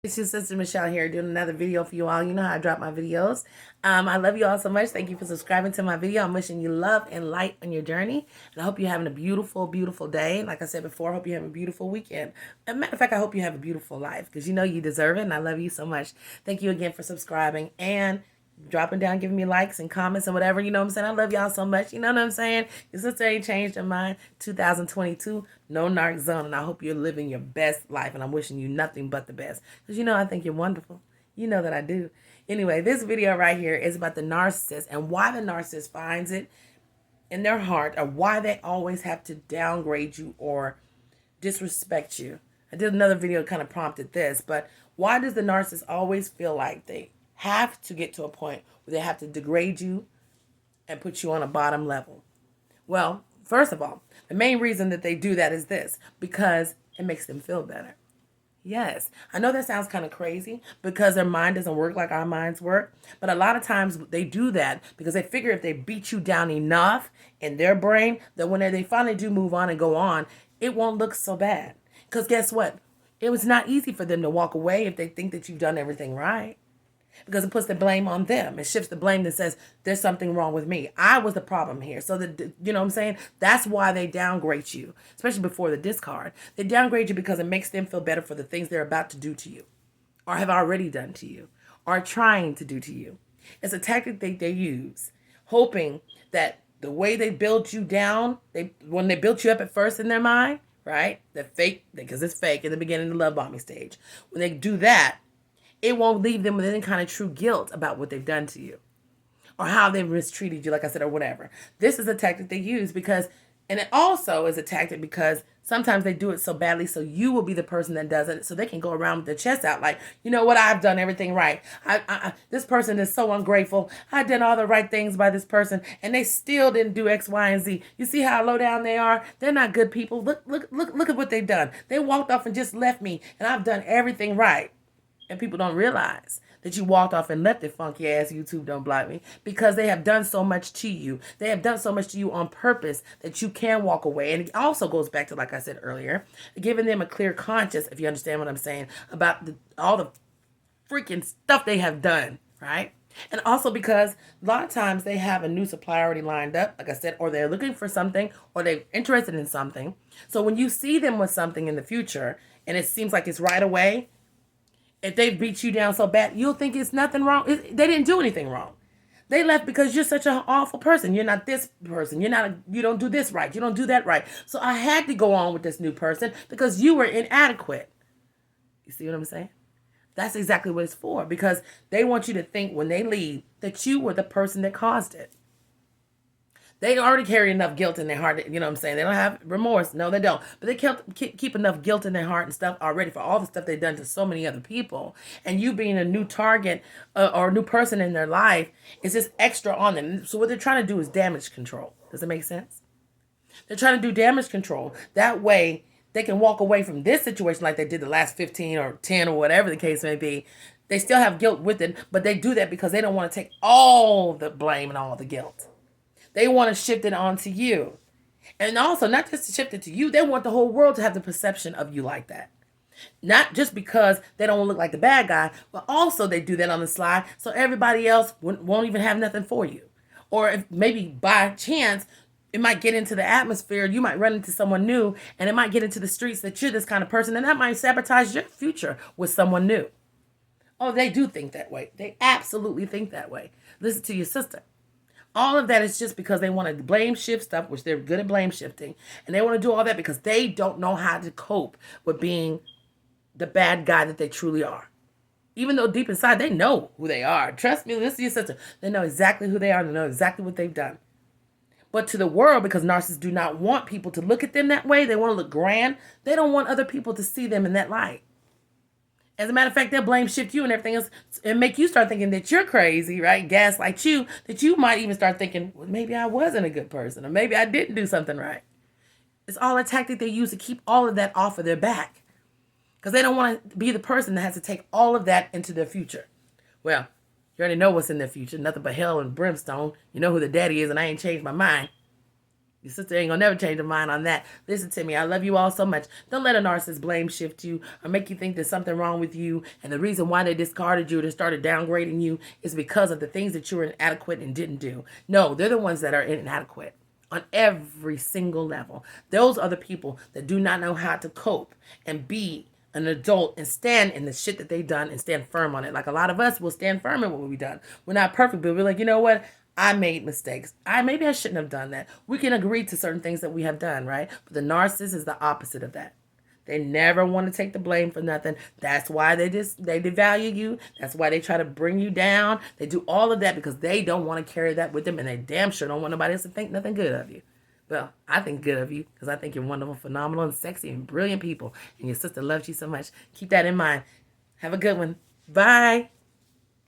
It's your sister Michelle here doing another video for you all. You know how I drop my videos. I love you all so much. Thank you for subscribing to my video. I'm wishing you love and light on your journey. And I hope you're having a beautiful, beautiful day. Like I said before, I hope you have a beautiful weekend. As a matter of fact, I hope you have a beautiful life because you know you deserve it. And I love you so much. Thank you again for subscribing and dropping down, giving me likes and comments and whatever. You know what I'm saying? I love y'all so much. You know what I'm saying? Your sister ain't changed her mind. 2022, no narc zone. And I hope you're living your best life. And I'm wishing you nothing but the best. Because you know I think you're wonderful. You know that I do. Anyway, this video right here is about the narcissist and why the narcissist finds it in their heart or why they always have to downgrade you or disrespect you. I did another video that kind of prompted this, but why does the narcissist always feel like they have to get to a point where they have to degrade you and put you on a bottom level? Well, first of all, the main reason that they do that is this, because it makes them feel better. Yes, I know that sounds kind of crazy because their mind doesn't work like our minds work, but a lot of times they do that because they figure if they beat you down enough in their brain that when they finally do move on and go on, it won't look so bad. Because guess what? It was not easy for them to walk away if they think that you've done everything right. Because it puts the blame on them. It shifts the blame that says, there's something wrong with me. I was the problem here. So, you know what I'm saying? That's why they downgrade you, especially before the discard. They downgrade you because it makes them feel better for the things they're about to do to you or have already done to you or are trying to do to you. It's a tactic they use, hoping that the way they build you down, when they built you up at first in their mind, right? The fake, because it's fake in the beginning, the love bombing stage. When they do that, it won't leave them with any kind of true guilt about what they've done to you or how they've mistreated you, like I said, or whatever. This is a tactic they use because, and it also is a tactic because sometimes they do it so badly so you will be the person that does it so they can go around with their chest out like, you know what, I've done everything right. This person is so ungrateful. I did all the right things by this person and they still didn't do X, Y, and Z. You see how low down they are? They're not good people. Look at what they've done. They walked off and just left me and I've done everything right. And people don't realize that you walked off and left it, funky ass YouTube don't block me, because they have done so much to you. They have done so much to you on purpose that you can walk away. And it also goes back to, like I said earlier, giving them a clear conscience, if you understand what I'm saying, about all the freaking stuff they have done, right? And also because a lot of times they have a new supply already lined up, like I said, or they're looking for something or they're interested in something. So when you see them with something in the future and it seems like it's right away, if they beat you down so bad, you'll think it's nothing wrong. They didn't do anything wrong. They left because you're such an awful person. You're not this person. You don't do this right. You don't do that right. So I had to go on with this new person because you were inadequate. You see what I'm saying? That's exactly what it's for, because they want you to think when they leave that you were the person that caused it. They already carry enough guilt in their heart. You know what I'm saying? They don't have remorse. No, they don't. But they keep enough guilt in their heart and stuff already for all the stuff they've done to so many other people. And you being a new target or a new person in their life is just extra on them. So what they're trying to do is damage control. Does it make sense? They're trying to do damage control. That way they can walk away from this situation like they did the last 15 or 10 or whatever the case may be. They still have guilt with it, but they do that because they don't want to take all the blame and all the guilt. They want to shift it onto you. And also, not just to shift it to you, they want the whole world to have the perception of you like that. Not just because they don't look like the bad guy, but also they do that on the slide so everybody else won't even have nothing for you. Or if maybe by chance, it might get into the atmosphere, you might run into someone new, and it might get into the streets that you're this kind of person, and that might sabotage your future with someone new. Oh, they do think that way. They absolutely think that way. Listen to your sister. All of that is just because they want to blame shift stuff, which they're good at blame shifting. And they want to do all that because they don't know how to cope with being the bad guy that they truly are. Even though deep inside they know who they are. Trust me, listen to your sister. They know exactly who they are. They know exactly what they've done. But to the world, because narcissists do not want people to look at them that way, they want to look grand. They don't want other people to see them in that light. As a matter of fact, they'll blame shift you and everything else and make you start thinking that you're crazy, right? Gaslight you, that you might even start thinking, well, maybe I wasn't a good person or maybe I didn't do something right. It's all a tactic they use to keep all of that off of their back because they don't want to be the person that has to take all of that into their future. Well, you already know what's in their future, nothing but hell and brimstone. You know who the daddy is and I ain't changed my mind. Your sister ain't gonna never change her mind on that. Listen to me. I love you all so much. Don't let a narcissist blame shift you or make you think there's something wrong with you. And the reason why they discarded you or started downgrading you is because of the things that you were inadequate and didn't do. No, they're the ones that are inadequate on every single level. Those are the people that do not know how to cope and be an adult and stand in the shit that they done and stand firm on it. Like a lot of us will stand firm in what we've done. We're not perfect, but we're like, you know what? I made mistakes. Maybe I shouldn't have done that. We can agree to certain things that we have done, right? But the narcissist is the opposite of that. They never want to take the blame for nothing. That's why they devalue you. That's why they try to bring you down. They do all of that because they don't want to carry that with them, and they damn sure don't want nobody else to think nothing good of you. Well, I think good of you because I think you're wonderful, phenomenal, and sexy and brilliant people. And your sister loves you so much. Keep that in mind. Have a good one. Bye.